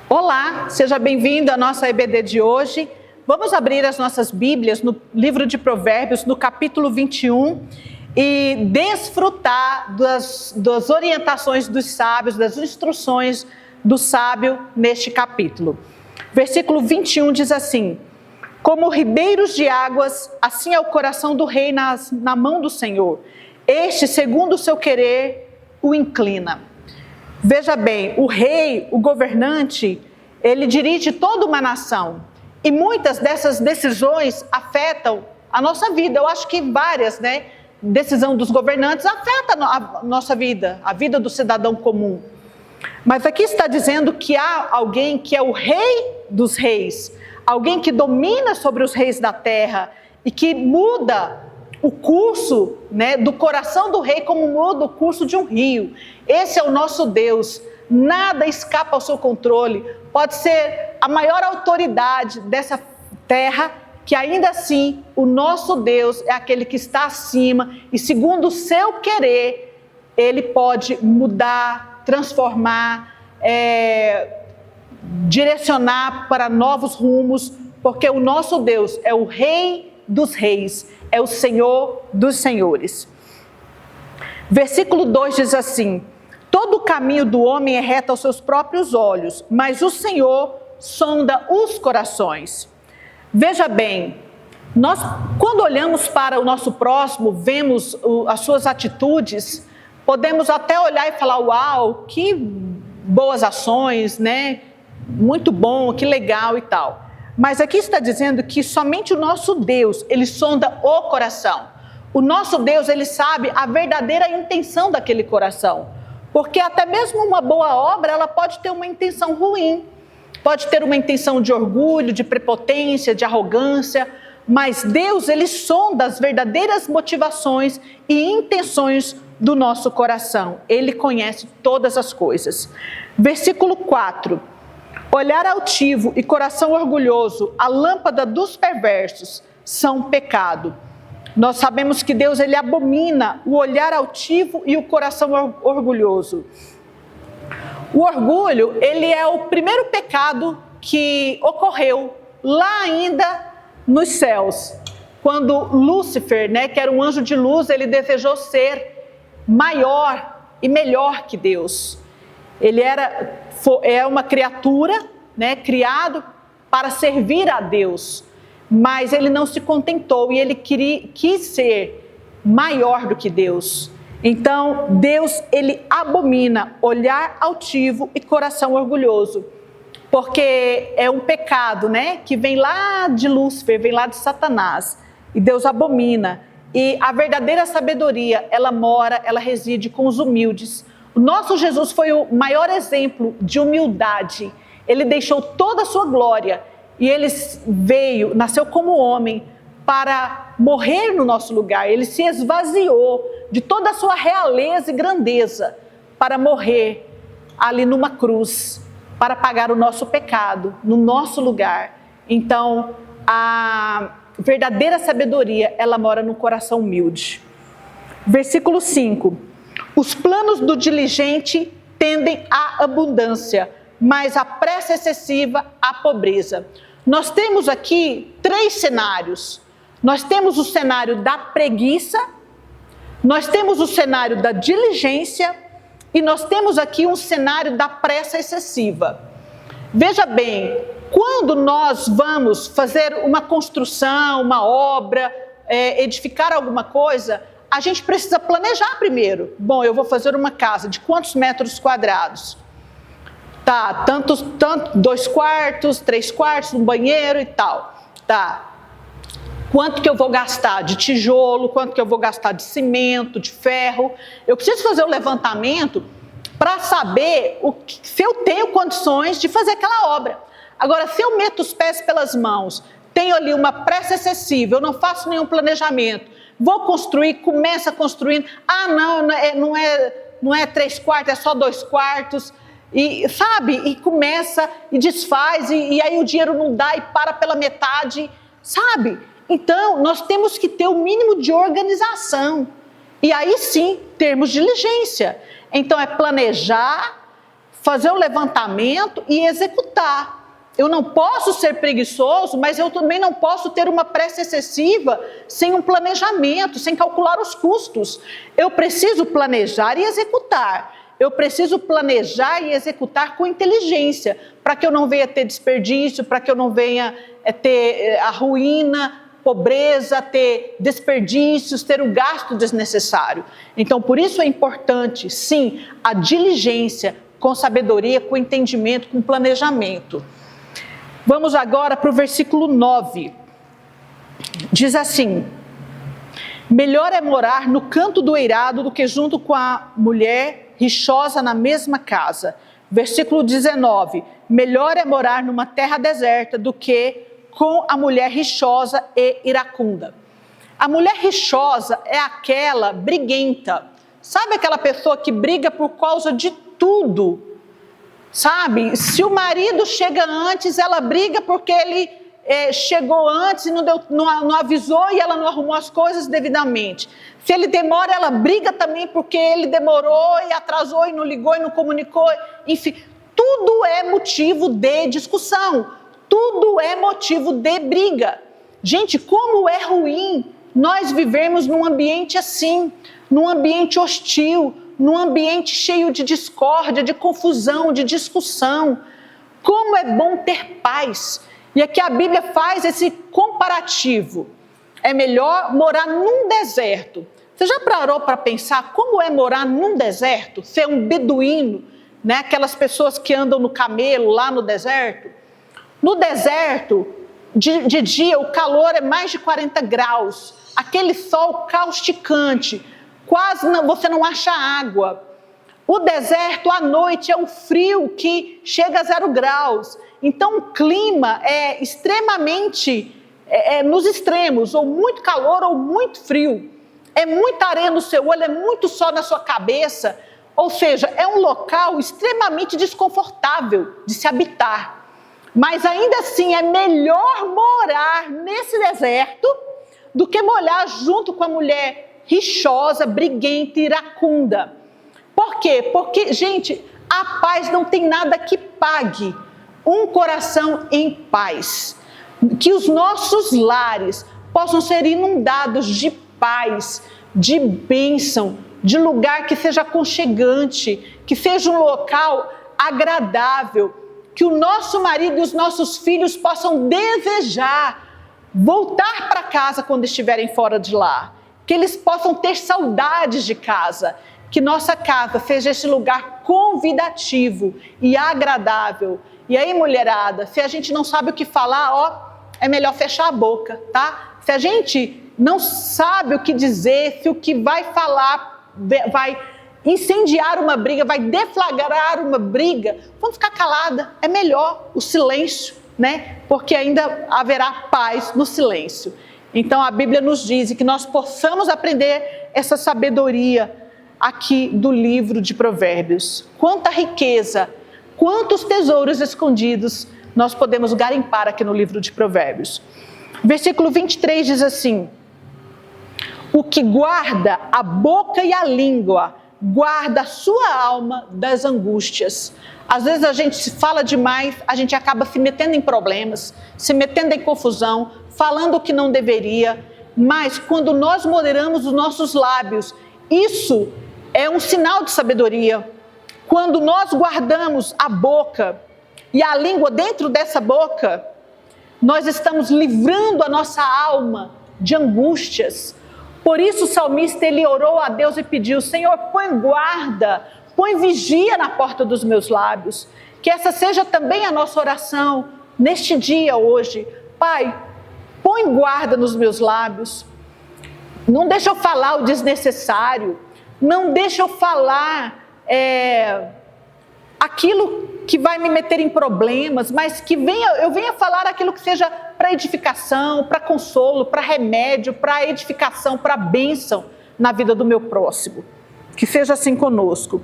Olá, seja bem-vindo à nossa EBD de hoje. Vamos abrir as nossas Bíblias no livro de Provérbios, no capítulo 21, e desfrutar das orientações dos sábios, das instruções do sábio neste capítulo. Versículo 21 diz assim: como ribeiros de águas, assim é o coração do rei na mão do Senhor. Este, segundo o seu querer, o inclina. Veja bem, o rei, o governante, ele dirige toda uma nação. E muitas dessas decisões afetam a nossa vida. Eu acho que várias, decisão dos governantes afeta a nossa vida, a vida do cidadão comum. Mas aqui está dizendo que há alguém que é o rei dos reis, alguém que domina sobre os reis da terra e que muda o curso do coração do rei como muda o curso de um rio. Esse é o nosso Deus, nada escapa ao seu controle. Pode ser a maior autoridade dessa terra, que ainda assim o nosso Deus é aquele que está acima e segundo o seu querer, ele pode mudar, transformar, direcionar para novos rumos, porque o nosso Deus é o Rei dos Reis, é o Senhor dos Senhores. Versículo 2 diz assim: todo o caminho do homem é reto aos seus próprios olhos, mas o Senhor sonda os corações. Veja bem, nós quando olhamos para o nosso próximo, vemos as suas atitudes, podemos até olhar e falar: uau, que boas ações, muito bom, que legal e tal. Mas aqui está dizendo que somente o nosso Deus, ele sonda o coração. O nosso Deus, ele sabe a verdadeira intenção daquele coração. Porque até mesmo uma boa obra, ela pode ter uma intenção ruim. Pode ter uma intenção de orgulho, de prepotência, de arrogância. Mas Deus, ele sonda as verdadeiras motivações e intenções do nosso coração. Ele conhece todas as coisas. Versículo 4. Olhar altivo e coração orgulhoso, a lâmpada dos perversos, são pecado. Nós sabemos que Deus, ele abomina o olhar altivo e o coração orgulhoso. O orgulho, ele é o primeiro pecado que ocorreu lá ainda nos céus. Quando Lúcifer, que era um anjo de luz, ele desejou ser maior e melhor que Deus. Ele é uma criatura, criado para servir a Deus, mas ele não se contentou e ele quis ser maior do que Deus. Então Deus, ele abomina olhar altivo e coração orgulhoso, porque é um pecado, que vem lá de Lúcifer, vem lá de Satanás, e Deus abomina. E a verdadeira sabedoria, ela reside com os humildes. O nosso Jesus foi o maior exemplo de humildade. Ele deixou toda a sua glória e ele nasceu como homem para morrer no nosso lugar. Ele se esvaziou de toda a sua realeza e grandeza para morrer ali numa cruz, para pagar o nosso pecado no nosso lugar. Então, a verdadeira sabedoria, ela mora no coração humilde. Versículo 5. Os planos do diligente tendem à abundância, mas a pressa excessiva à pobreza. Nós temos aqui 3 cenários. Nós temos o cenário da preguiça, nós temos o cenário da diligência e nós temos aqui um cenário da pressa excessiva. Veja bem, quando nós vamos fazer uma construção, uma obra, edificar alguma coisa, a gente precisa planejar primeiro. Bom, eu vou fazer uma casa de quantos metros quadrados? Tá, tanto 2 quartos, 3 quartos, um banheiro e tal. Tá. Quanto que eu vou gastar de tijolo, quanto que eu vou gastar de cimento, de ferro? Eu preciso fazer o levantamento para saber se eu tenho condições de fazer aquela obra. Agora, se eu meto os pés pelas mãos, tenho ali uma pressa excessiva, eu não faço nenhum planejamento, vou construir, começa construindo, não é 3 quartos, é só 2 quartos, e sabe, e começa e desfaz, e aí o dinheiro não dá e para pela metade, sabe? Então, nós temos que ter o mínimo de organização, e aí sim, termos diligência. Então, é planejar, fazer o levantamento e executar. Eu não posso ser preguiçoso, mas eu também não posso ter uma pressa excessiva sem um planejamento, sem calcular os custos. Eu preciso planejar e executar. Eu preciso planejar e executar com inteligência, para que eu não venha ter desperdício, para que eu não venha ter a ruína, pobreza, ter desperdícios, ter o gasto desnecessário. Então, por isso é importante, sim, a diligência com sabedoria, com entendimento, com planejamento. Vamos agora para o versículo 9. Diz assim: melhor é morar no canto do eirado do que junto com a mulher rixosa na mesma casa. Versículo 19: melhor é morar numa terra deserta do que com a mulher rixosa e iracunda. A mulher rixosa é aquela briguenta. Sabe aquela pessoa que briga por causa de tudo? Sabe, se o marido chega antes, ela briga porque ele chegou antes e não avisou e ela não arrumou as coisas devidamente. Se ele demora, ela briga também porque ele demorou e atrasou e não ligou e não comunicou. Enfim, tudo é motivo de discussão, tudo é motivo de briga. Gente, como é ruim nós vivermos num ambiente assim, num ambiente hostil, num ambiente cheio de discórdia, de confusão, de discussão. Como é bom ter paz. E aqui a Bíblia faz esse comparativo. É melhor morar num deserto. Você já parou para pensar como é morar num deserto? Ser um beduíno, né? Aquelas pessoas que andam no camelo lá no deserto. No deserto, de dia, o calor é mais de 40 graus. Aquele sol causticante. Quase você não acha água. O deserto à noite é um frio que chega a 0 graus. Então o clima é extremamente, nos extremos, ou muito calor ou muito frio. É muita areia no seu olho, é muito sol na sua cabeça. Ou seja, é um local extremamente desconfortável de se habitar. Mas ainda assim é melhor morar nesse deserto do que morar junto com a mulher rixosa, briguenta, iracunda. Por quê? Porque, gente, a paz não tem nada que pague um coração em paz. Que os nossos lares possam ser inundados de paz, de bênção, de lugar que seja aconchegante, que seja um local agradável, que o nosso marido e os nossos filhos possam desejar voltar para casa quando estiverem fora de lá. Que eles possam ter saudades de casa, que nossa casa seja esse lugar convidativo e agradável. E aí, mulherada, se a gente não sabe o que falar, é melhor fechar a boca, tá? Se a gente não sabe o que dizer, se o que vai falar vai incendiar uma briga, vai deflagrar uma briga, vamos ficar calada, é melhor o silêncio, né? Porque ainda haverá paz no silêncio. Então a Bíblia nos diz que nós possamos aprender essa sabedoria aqui do livro de Provérbios. Quanta riqueza, quantos tesouros escondidos nós podemos garimpar aqui no livro de Provérbios. Versículo 23 diz assim: o que guarda a boca e a língua, guarda a sua alma das angústias. Às vezes a gente se fala demais, a gente acaba se metendo em problemas, se metendo em confusão, falando o que não deveria, mas quando nós moderamos os nossos lábios, isso é um sinal de sabedoria. Quando nós guardamos a boca e a língua dentro dessa boca, nós estamos livrando a nossa alma de angústias. Por isso o salmista, ele orou a Deus e pediu: Senhor, põe guarda, põe vigia na porta dos meus lábios. Que essa seja também a nossa oração neste dia hoje. Pai, põe guarda nos meus lábios. Não deixa eu falar o desnecessário. Não deixa eu falar aquilo que vai me meter em problemas, mas que eu venha falar aquilo que seja para edificação, para consolo, para remédio, para edificação, para bênção na vida do meu próximo. Que seja assim conosco.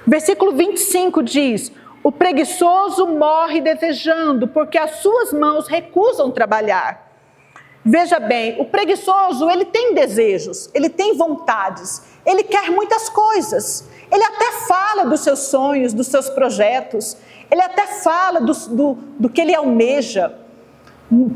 Versículo 25 diz: o preguiçoso morre desejando, porque as suas mãos recusam trabalhar. Veja bem, o preguiçoso, ele tem desejos, ele tem vontades, ele quer muitas coisas, Ele até fala dos seus sonhos, dos seus projetos, ele até fala do que ele almeja,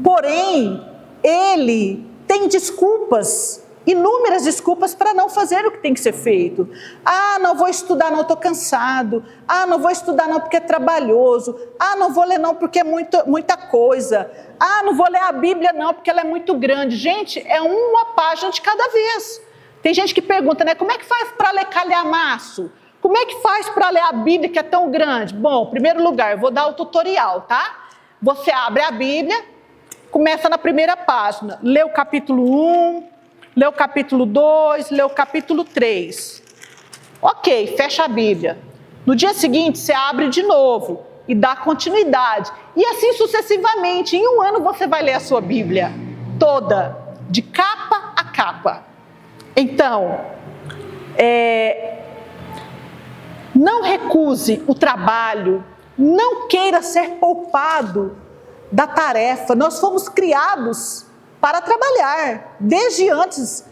porém, ele tem desculpas, inúmeras desculpas para não fazer o que tem que ser feito. Ah, não vou estudar não, estou cansado. Ah, não vou estudar não porque é trabalhoso. Ah, não vou ler não porque é muita coisa. Ah, não vou ler a Bíblia não porque ela é muito grande. Gente, é uma página de cada vez. Tem gente que pergunta, né, como é que faz para ler calhamaço? Como é que faz para ler a Bíblia que é tão grande? Bom, em primeiro lugar, eu vou dar o tutorial, tá? Você abre a Bíblia, começa na primeira página, lê o capítulo 1, lê o capítulo 2, lê o capítulo 3. Ok, fecha a Bíblia. No dia seguinte, você abre de novo e dá continuidade. E assim sucessivamente. Em um ano você vai ler a sua Bíblia toda, de capa a capa. Então, não recuse o trabalho, não queira ser poupado da tarefa. Nós fomos criados para trabalhar. Desde antes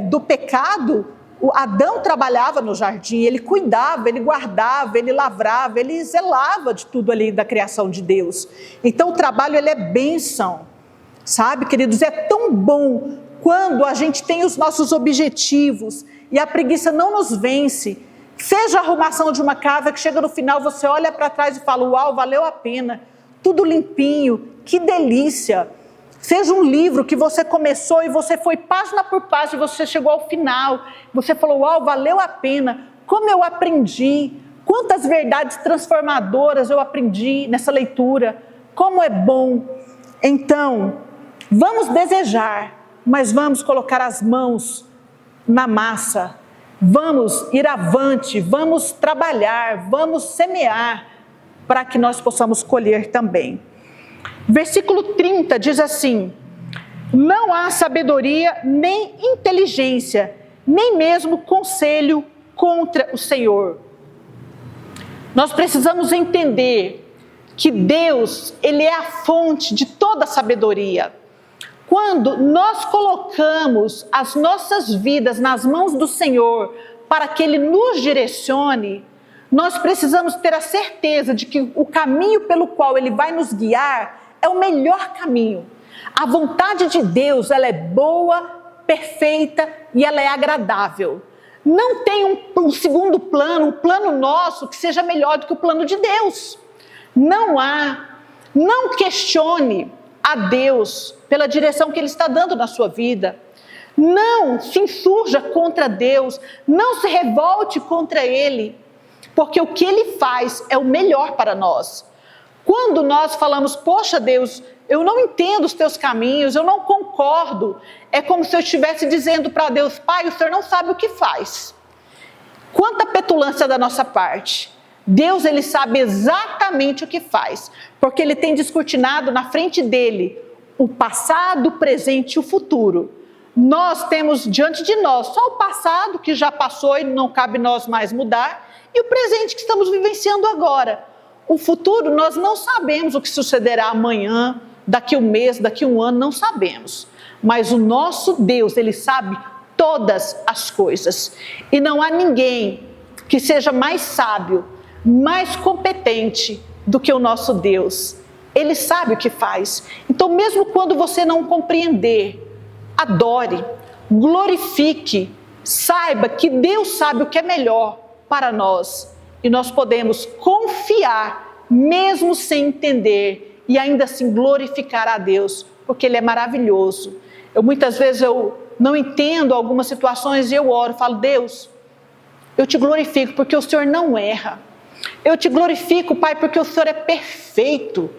do pecado, o Adão trabalhava no jardim, ele cuidava, ele guardava, ele lavrava, ele zelava de tudo ali da criação de Deus. Então o trabalho, ele é bênção, sabe, queridos? É tão bom quando a gente tem os nossos objetivos e a preguiça não nos vence. Seja a arrumação de uma casa que chega no final, você olha para trás e fala, uau, valeu a pena, tudo limpinho, que delícia. Seja um livro que você começou e você foi página por página, você chegou ao final, você falou, uau, valeu a pena, como eu aprendi, quantas verdades transformadoras eu aprendi nessa leitura, como é bom. Então, vamos desejar, mas vamos colocar as mãos na massa, vamos ir avante, vamos trabalhar, vamos semear, para que nós possamos colher também. Versículo 30 diz assim, não há sabedoria nem inteligência, nem mesmo conselho contra o Senhor. Nós precisamos entender que Deus, Ele é a fonte de toda a sabedoria. Quando nós colocamos as nossas vidas nas mãos do Senhor, para que Ele nos direcione, nós precisamos ter a certeza de que o caminho pelo qual Ele vai nos guiar é o melhor caminho. A vontade de Deus, ela é boa, perfeita e ela é agradável. Não tem um segundo plano, um plano nosso que seja melhor do que o plano de Deus. Não há. Não questione a Deus pela direção que Ele está dando na sua vida. Não se insurja contra Deus, não se revolte contra Ele, porque o que Ele faz é o melhor para nós. Quando nós falamos, poxa Deus, eu não entendo os teus caminhos, eu não concordo, é como se eu estivesse dizendo para Deus, Pai, o Senhor não sabe o que faz. Quanta petulância da nossa parte. Deus, Ele sabe exatamente o que faz, porque Ele tem descortinado na frente dEle o passado, o presente e o futuro. Nós temos diante de nós só o passado que já passou e não cabe nós mais mudar, e o presente que estamos vivenciando agora. O futuro, nós não sabemos o que sucederá amanhã, daqui um mês, daqui um ano, não sabemos. Mas o nosso Deus, Ele sabe todas as coisas. E não há ninguém que seja mais sábio, mais competente do que o nosso Deus. Ele sabe o que faz. Então, mesmo quando você não compreender, adore, glorifique, saiba que Deus sabe o que é melhor para nós. E nós podemos confiar, mesmo sem entender, e ainda assim glorificar a Deus, porque Ele é maravilhoso. Muitas vezes eu não entendo algumas situações e eu oro, falo, Deus, eu te glorifico porque o Senhor não erra. Eu te glorifico, Pai, porque o Senhor é perfeito,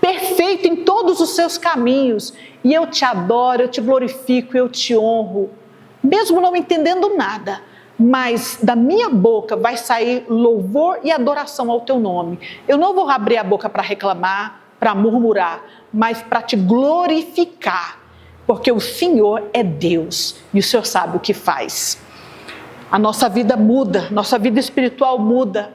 perfeito em todos os seus caminhos. E eu te adoro, eu te glorifico, eu te honro, mesmo não entendendo nada. Mas da minha boca vai sair louvor e adoração ao teu nome. Eu não vou abrir a boca para reclamar, para murmurar, mas para te glorificar, porque o Senhor é Deus e o Senhor sabe o que faz. A nossa vida muda, nossa vida espiritual muda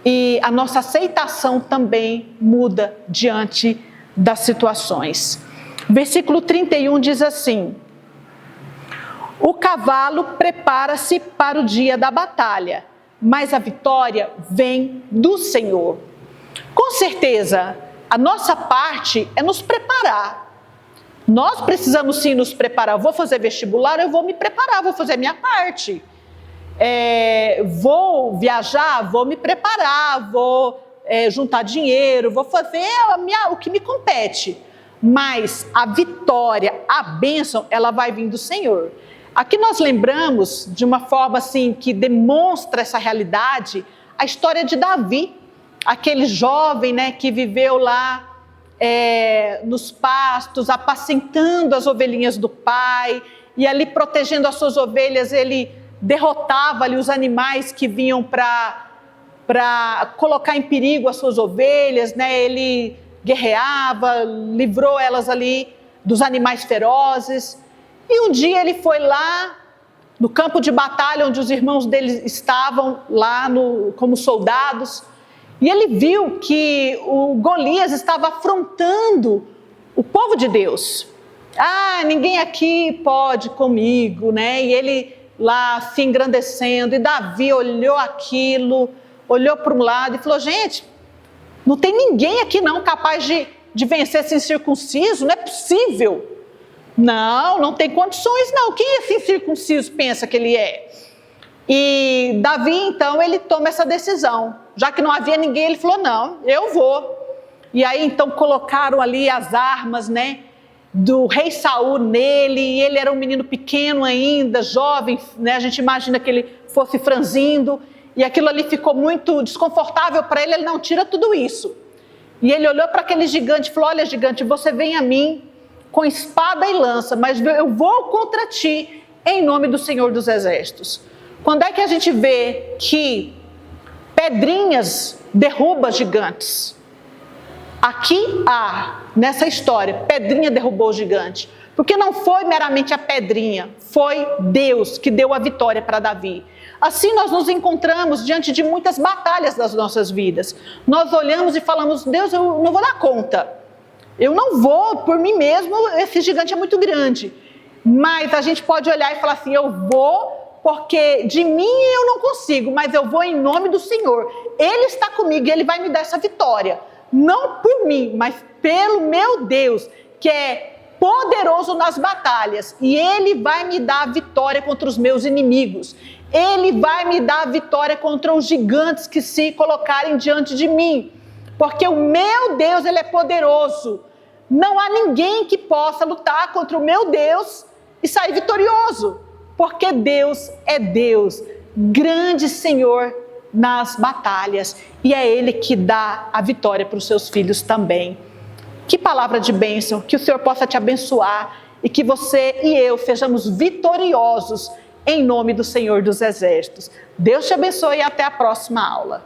e a nossa aceitação também muda diante das situações. Versículo 31 diz assim, O cavalo prepara-se para o dia da batalha, mas a vitória vem do Senhor. Com certeza, a nossa parte é nos preparar. Nós precisamos sim nos preparar. Eu vou fazer vestibular, eu vou me preparar, vou fazer a minha parte. Vou viajar, vou me preparar, vou juntar dinheiro, vou fazer o que me compete. Mas a vitória, a bênção, ela vai vir do Senhor. Aqui nós lembramos, de uma forma assim, que demonstra essa realidade, a história de Davi, aquele jovem, né, que viveu lá nos pastos, apacentando as ovelhinhas do pai, e ali protegendo as suas ovelhas, ele derrotava ali os animais que vinham para colocar em perigo as suas ovelhas, né? Ele guerreava, livrou elas ali dos animais ferozes. E um dia ele foi lá no campo de batalha, onde os irmãos dele estavam lá como soldados, e ele viu que o Golias estava afrontando o povo de Deus. Ninguém aqui pode comigo, né? E ele lá se engrandecendo, e Davi olhou aquilo, olhou para um lado e falou: gente, não tem ninguém aqui não capaz de vencer esse incircunciso, não é possível. Não tem condições não. Quem esse incircunciso pensa que ele é? E Davi, então, ele toma essa decisão. Já que não havia ninguém, ele falou: não, eu vou. E aí, então, colocaram ali as armas, né, do rei Saul nele, e ele era um menino pequeno ainda, jovem, né, a gente imagina que ele fosse franzindo, e aquilo ali ficou muito desconfortável para ele. Ele: não, tira tudo isso. E ele olhou para aquele gigante e falou: olha, gigante, você vem a mim com espada e lança, mas eu vou contra ti em nome do Senhor dos Exércitos. Quando é que a gente vê que pedrinhas derrubam gigantes? Aqui nessa história, pedrinha derrubou o gigante. Porque não foi meramente a pedrinha, foi Deus que deu a vitória para Davi. Assim nós nos encontramos diante de muitas batalhas das nossas vidas. Nós olhamos e falamos: Deus, eu não vou dar conta. Eu não vou por mim mesmo, esse gigante é muito grande. Mas a gente pode olhar e falar assim: eu vou porque de mim eu não consigo, mas eu vou em nome do Senhor. Ele está comigo e Ele vai me dar essa vitória. Não por mim, mas pelo meu Deus, que é poderoso nas batalhas. E Ele vai me dar a vitória contra os meus inimigos. Ele vai me dar a vitória contra os gigantes que se colocarem diante de mim. Porque o meu Deus, Ele é poderoso. Não há ninguém que possa lutar contra o meu Deus e sair vitorioso. Porque Deus é Deus, grande Senhor nas batalhas, e é Ele que dá a vitória para os seus filhos também. Que palavra de bênção, que o Senhor possa te abençoar e que você e eu sejamos vitoriosos em nome do Senhor dos Exércitos. Deus te abençoe e até a próxima aula.